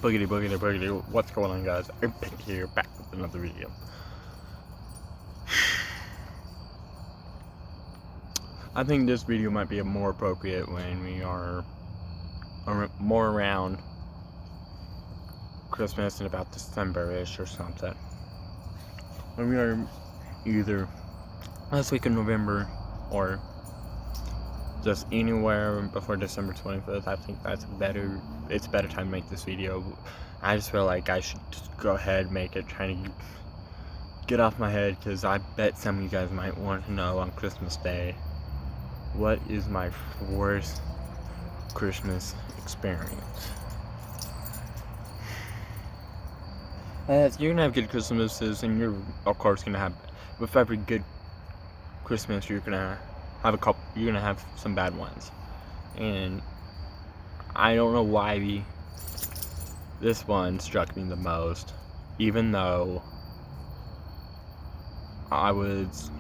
Boogity boogity boogity, what's going on, guys? I'm Pink here, back with another video. I think this video might be more appropriate when we are more around Christmas and about December-ish or something. When we are either last week in November or just anywhere before December 25th, I think it's a better time to make this video. I just feel like I should just go ahead and make it, trying to get off my head, because I bet some of you guys might want to know on Christmas Day, what is my worst Christmas experience? You're gonna have good Christmases, and you're of course gonna have, with every good Christmas, you're gonna have some bad ones. And I don't know why this one struck me the most, even though I was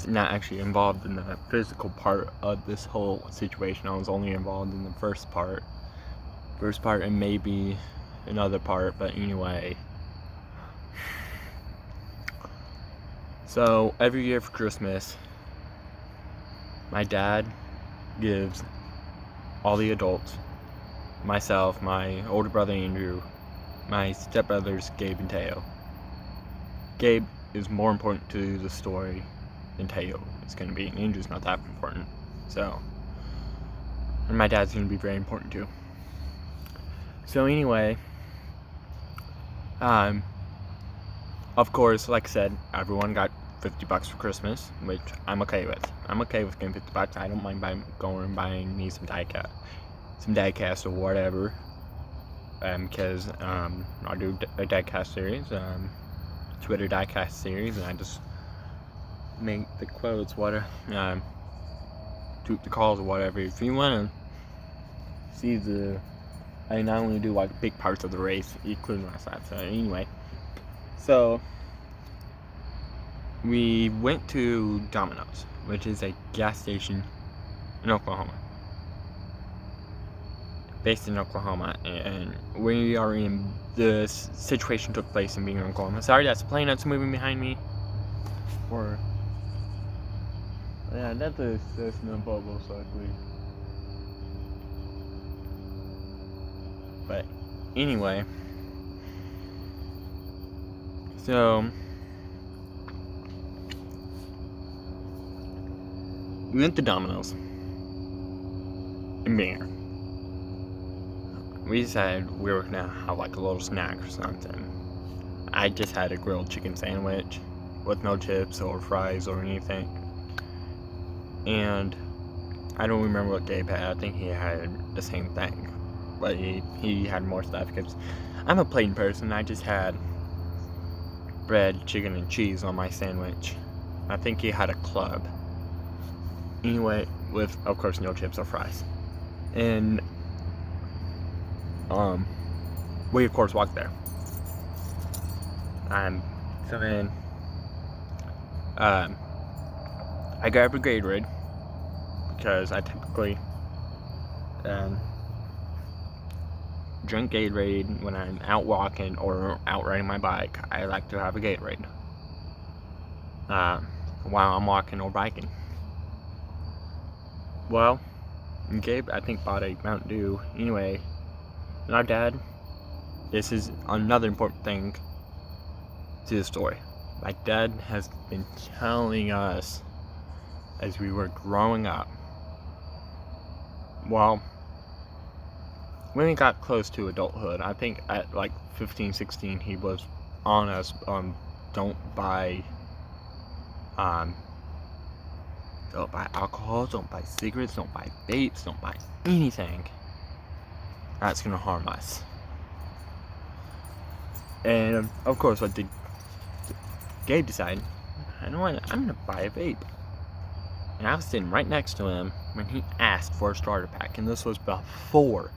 not actually involved in the physical part of this whole situation. I was only involved in the first part and maybe another part, but anyway. So every year for Christmas, my dad gives all the adults, myself, my older brother Andrew, my stepbrothers Gabe and Teo. Gabe is more important to the story than Teo is going to be, and Andrew's not that important. So, and my dad's going to be very important too. So anyway, of course, like I said, everyone got $50 for Christmas, which I'm okay with. I'm okay with getting $50. I don't mind going and buying me some diecast or whatever. Because I do a diecast series, Twitter diecast series, and I just make the quotes, toot the calls or whatever. If you want to see I not only do like big parts of the race, including my side. So anyway, so we went to Domino's, which is a gas station in Oklahoma, based in Oklahoma, and we are in this situation took place in being in Oklahoma. Sorry, that's a plane that's moving behind me. Yeah, that's a Cessna Bubble cycling. But anyway, so we went to Domino's in Bangor. We decided we were gonna have like a little snack or something. I just had a grilled chicken sandwich with no chips or fries or anything. And I don't remember what Gabe had. I think he had the same thing, but he had more stuff, because I'm a plain person. I just had bread, chicken, and cheese on my sandwich. I think he had a club. Anyway, with, of course, no chips or fries. And we of course walked there. So then I grabbed a Gatorade, because I typically drink Gatorade when I'm out walking or out riding my bike. I like to have a Gatorade while I'm walking or biking. Well, Gabe, I think, bought a Mountain Dew. Anyway, and our dad, this is another important thing to the story. My dad has been telling us as we were growing up. Well, when we got close to adulthood, I think at like 15, 16, he was on us, don't buy alcohol, don't buy cigarettes, don't buy vapes, don't buy anything that's gonna harm us. And of course, what did Gabe decide? I know what, I'm gonna buy a vape. And I was sitting right next to him when he asked for a starter pack, and this was before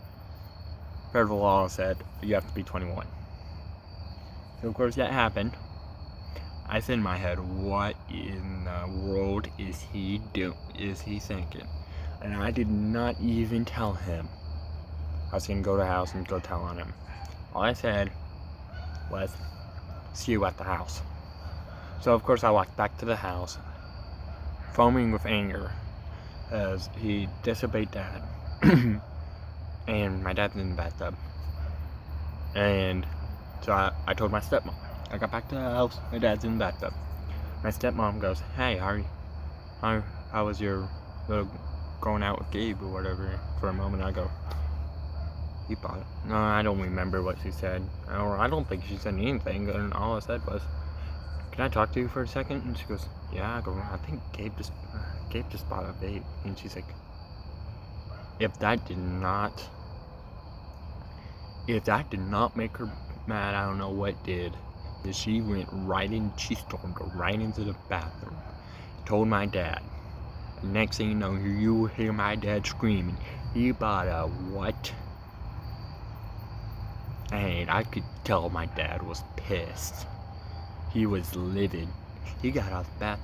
federal law said you have to be 21. So of course that happened. I said in my head, what in the world is he thinking? And I did not even tell him I was gonna go to the house and go tell on him. All I said was, see you at the house. So of course I walked back to the house, foaming with anger, as he disobeyed Dad. And my dad's in the bathtub. And so I told my stepmom. I got back to the house, my dad's in the bathtub. My stepmom goes, hey, how was your little going out with Gabe or whatever? For a moment I go, he bought it. No, I don't remember what she said. Or I don't think she said anything, and all I said was, can I talk to you for a second? And she goes, yeah. I go, I think Gabe just bought a vape. And she's like, if that did not make her mad, I don't know what did. She stormed right into the bathroom, told my dad. The next thing you know, you hear my dad screaming, he bought a what? And I could tell my dad was pissed. He was livid. He got out of the bath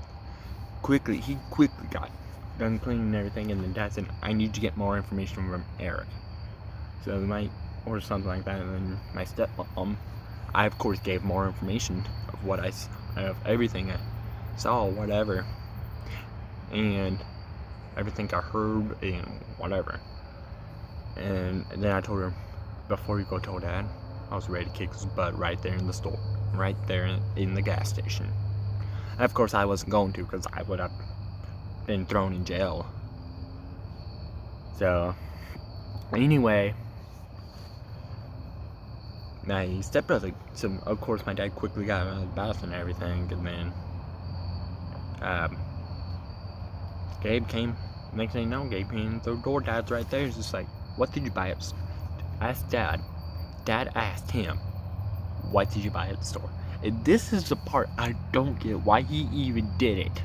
quickly. He quickly got done cleaning everything, and then Dad said, I need to get more information from Eric. So or something like that. And then my stepmom, I of course gave more information of everything I saw, whatever, and everything I heard and whatever. And then I told her, before you go tell Dad, I was ready to kick his butt right there in the store, right there in the gas station. And of course I wasn't going to, because I would have been thrown in jail. So anyway, my stepbrother, so of course my dad quickly got out of the bath and everything, and then Gabe came. Next thing you know, Gabe came through the door. Dad's right there. He's just like, what did you buy at the store? Asked Dad. Dad asked him, what did you buy at the store? And this is the part I don't get, why he even did it.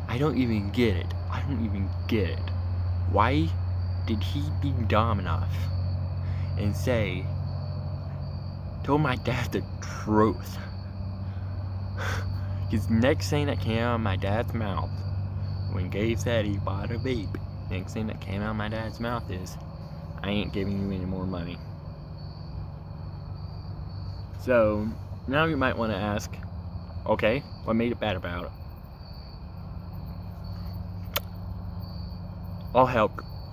I don't even get it. Why did he be dumb enough and told my dad the truth? His next thing that came out of my dad's mouth, when Gabe said he bought a vape, next thing that came out of my dad's mouth is, I ain't giving you any more money. So, now you might want to ask, okay, what made it bad about it?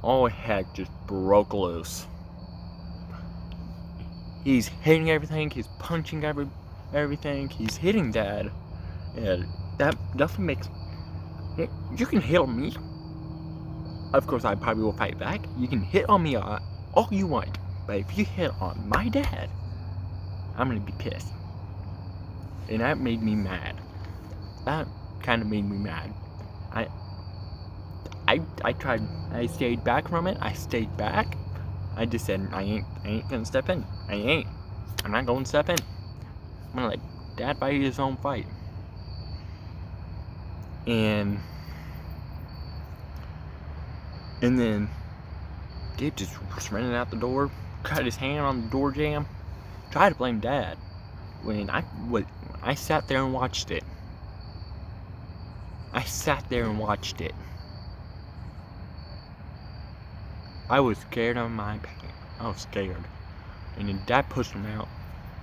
All heck just broke loose. He's hitting everything, he's punching everything, he's hitting Dad. And that definitely makes... You can hit on me. Of course, I probably will fight back. You can hit on me all you want. But if you hit on my dad, I'm gonna be pissed. And that made me mad. That kind of made me mad. I tried. I stayed back from it. I just said, I ain't gonna step in. I'm not going to step in. I'm gonna let Dad fight his own fight. And then Gabe just running out the door, cut his hand on the door jamb, tried to blame Dad. When I sat there and watched it. I was scared on my pants. I was scared. And then Dad pushed him out,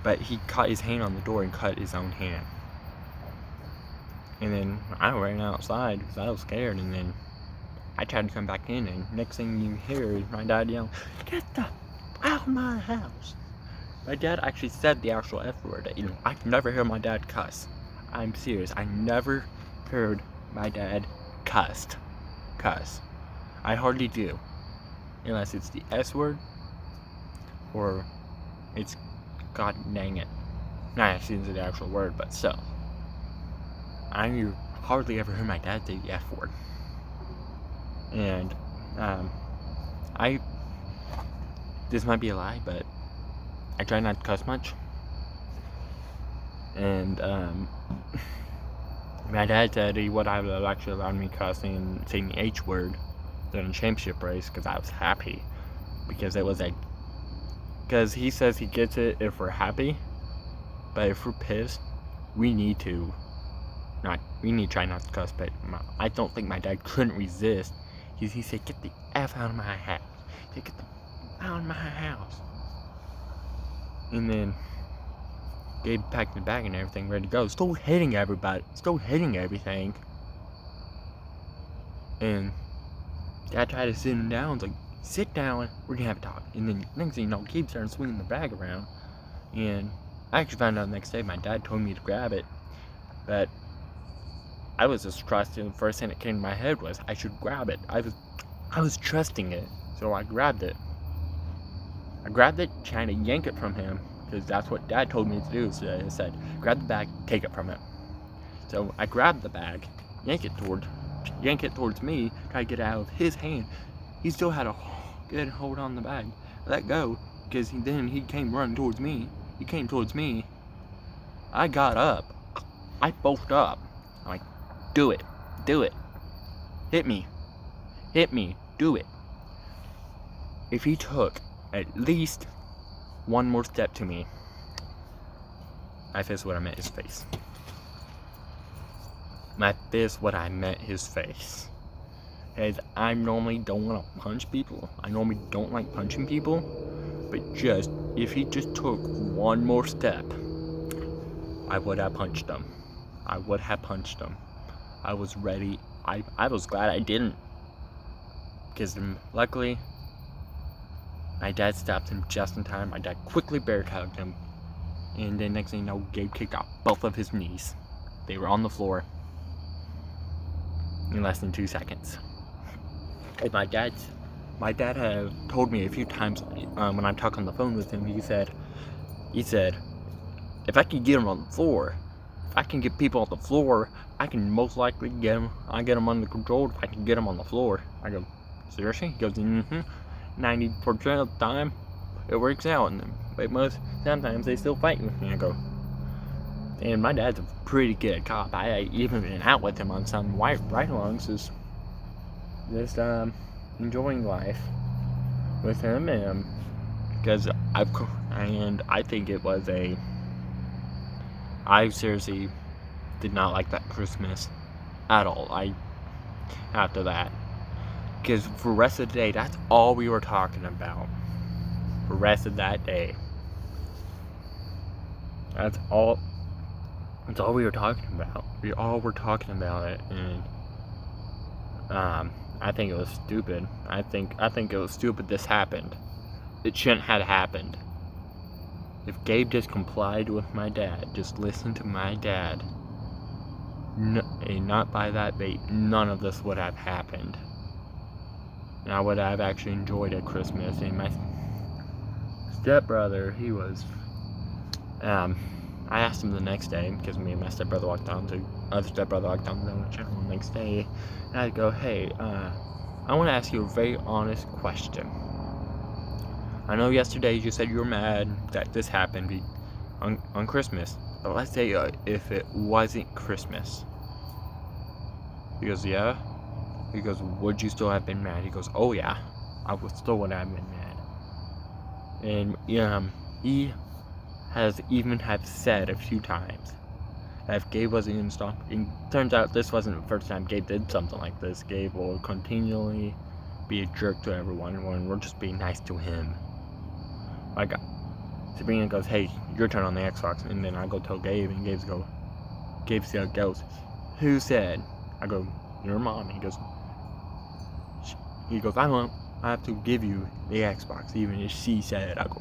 but he caught his hand on the door and cut his own hand. And then I ran outside because I was scared, and then I tried to come back in, and next thing you hear is my dad yelling, get the out of my house. My dad actually said the actual F word. I've never heard my dad cuss. I'm serious. I never heard my dad cuss. I hardly do. Unless it's the S word, or it's God dang it. Not actually the actual word, but still. I hardly ever heard my dad say the F word. And, this might be a lie, but I try not to cuss much. And, my dad said he would have actually allowed me cussing and saying the H word during the championship race, because I was happy. Because it was because he says he gets it if we're happy, but if we're pissed, we need to try not to cuss. But I don't think my dad couldn't resist. He said, get the F out of my house. Get the out of my house. And then Gabe packed the bag and everything, ready to go. Still hitting everybody. Still hitting everything. And Dad tried to sit him down. It's like, sit down. We're gonna have a talk. And then next thing you know, Gabe started swinging the bag around. And I actually found out the next day. My dad told me to grab it. But I was just trusting. The first thing that came to my head was I should grab it. I was trusting it. So I grabbed it. I grabbed it, trying to yank it from him, because that's what Dad told me to do. So I said, grab the bag, take it from him. So I grabbed the bag, yank it towards me, try to get it out of his hand. He still had a good hold on the bag. I let go, because then he came running towards me. He came towards me. I got up. I bulked up. I'm like, do it. Do it. Hit me. Hit me. Do it. If he took at least one more step to me, my fist would have met his face. My fist would have met his face. Because I normally don't want to punch people. I normally don't like punching people. But just, if he just took one more step, I would have punched him. I would have punched him. I was ready. I was glad I didn't. Because luckily, my dad stopped him just in time. My dad quickly bear hugged him. And then next thing you know, Gabe kicked out both of his knees. They were on the floor in less than 2 seconds. And my dad had told me a few times when I talked on the phone with him, he said, if I can get him on the floor, if I can get people on the floor, I can most likely get him. I get him under control if I can get him on the floor. I go, seriously? He goes, 90% of the time, it works out. But sometimes they still fight with me. I go, and my dad's a pretty good cop. I even been out with him on some ride-alongs, just enjoying life with him, and because I think it was I seriously did not like that Christmas at all. After that, because for the rest of the day, that's all we were talking about. For the rest of that day, that's all we were talking about. We all were talking about it, and I think it was stupid. I think it was stupid this happened. It shouldn't have happened. If Gabe just complied with my dad, just listened to my dad, and not by that bait, none of this would have happened. And I would have actually enjoyed a Christmas. And my stepbrother, he was, I asked him the next day, because me and my stepbrother walked on to, other stepbrother walked on the channel the next day, and I'd go, hey, I want to ask you a very honest question. I know yesterday you said you were mad that this happened on Christmas, but let's say if it wasn't Christmas. He goes, yeah. He goes, would you still have been mad? He goes, oh yeah, I would still would have been mad. And he has even said a few times that if Gabe wasn't gonna stop, and turns out this wasn't the first time Gabe did something like this. Gabe will continually be a jerk to everyone when we're just being nice to him. Like, Sabrina goes, hey, your turn on the Xbox, and then I go tell Gabe, and Gabe goes, who said? I go, your mom. He goes, I have to give you the Xbox, even if she said it. I go,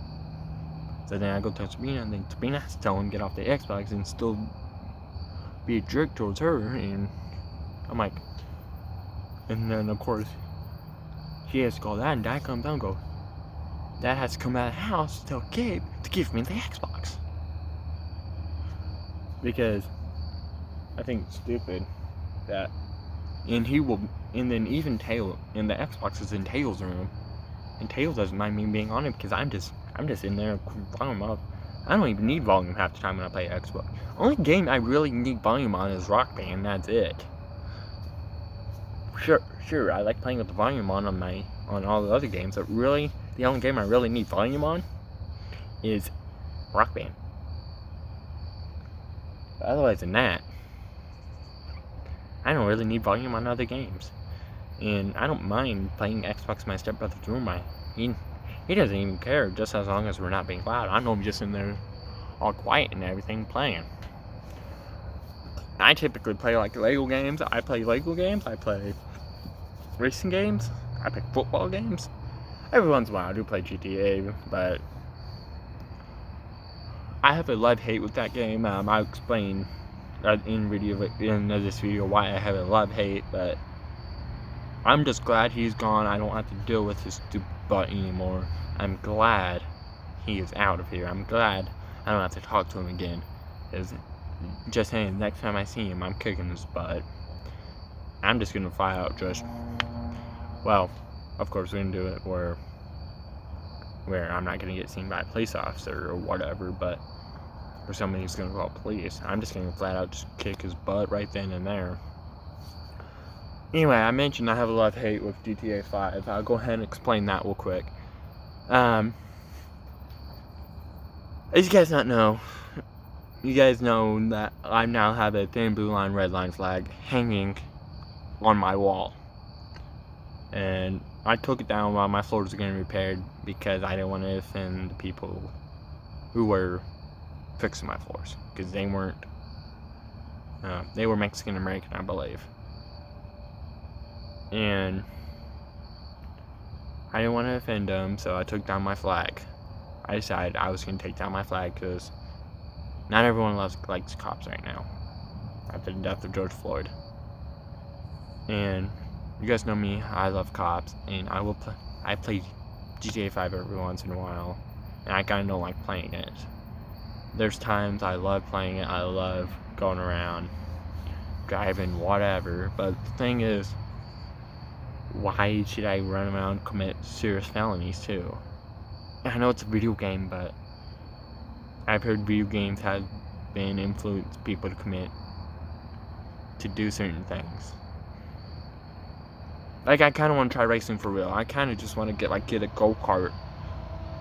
so then I go tell Sabrina, and then Sabrina has to tell him get off the Xbox and still be a jerk towards her, and I'm like, and then of course she has to call Dad, and Dad comes down and goes, Dad has to come out of the house to tell Gabe to give me the Xbox. Because I think it's stupid that, and then even Tail, and the Xbox is in Tail's room, and Tail doesn't mind me being on it because I'm just in there volume up. I don't even need volume half the time when I play Xbox. Only game I really need volume on is Rock Band, that's it. Sure, I like playing with the volume on all the other games, but really, the only game I really need volume on is Rock Band. But otherwise than that, I don't really need volume on other games. And I don't mind playing Xbox in my stepbrother's room. He doesn't even care, just as long as we're not being loud. I know I'm just in there all quiet and everything playing. I typically play like Lego games. I play Lego games. I play racing games. I play football games. Every once in a while I do play GTA, but I have a love-hate with that game. I'll explain in this video why I have a love-hate, but I'm just glad he's gone. I don't have to deal with his stupid butt anymore. I'm glad he is out of here. I'm glad I don't have to talk to him again. Because just saying, next time I see him, I'm kicking his butt. I'm just gonna fly out well, of course we're gonna do it where I'm not gonna get seen by a police officer or whatever, but or somebody who's gonna call police. I'm just gonna flat out just kick his butt right then and there. Anyway, I mentioned I have a love-hate with GTA 5. I'll go ahead and explain that real quick. As you guys not know, you guys know that I now have a thin blue line, red line flag hanging on my wall. And I took it down while my floor was getting repaired because I didn't want to offend the people who were fixing my floors. Because they weren't, they were Mexican American, I believe. And I didn't want to offend them, so I took down my flag. I decided I was going to take down my flag because not everyone likes cops right now after the death of George Floyd. And you guys know me, I love cops, and I play GTA 5 every once in a while, and I kind of don't like playing it. There's times I love playing it, I love going around, driving, whatever, but the thing is, why should I run around and commit serious felonies too? I know it's a video game, but I've heard video games have been influenced people to do certain things. Like, I kind of want to try racing for real. I kind of just want to get a go-kart.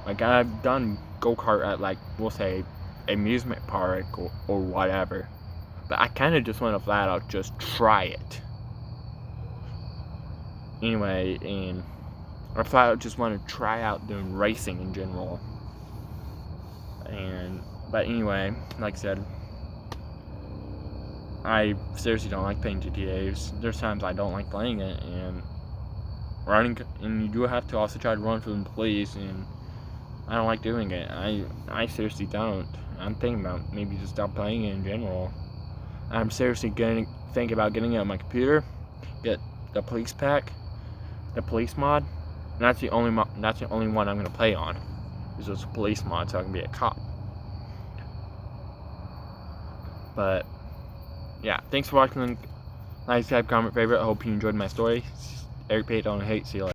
Like, I've done go-kart at, like, we'll say, amusement park or whatever. But I kind of just want to flat out just try it. Anyway, and I flat out just want to try out doing racing in general. But anyway, like I said, I seriously don't like playing GTA. There's times I don't like playing it, and you do have to also try to run from the police, and I don't like doing it. I seriously don't. I'm thinking about maybe just stop playing it in general. I'm seriously thinking about getting it on my computer, get the police pack, the police mod, and that's the only one I'm gonna play on. Is just a police mod, so I can be a cop. But yeah, thanks for watching. Like, subscribe, comment, favorite. I hope you enjoyed my story. Eric Pate on Hate. See you later.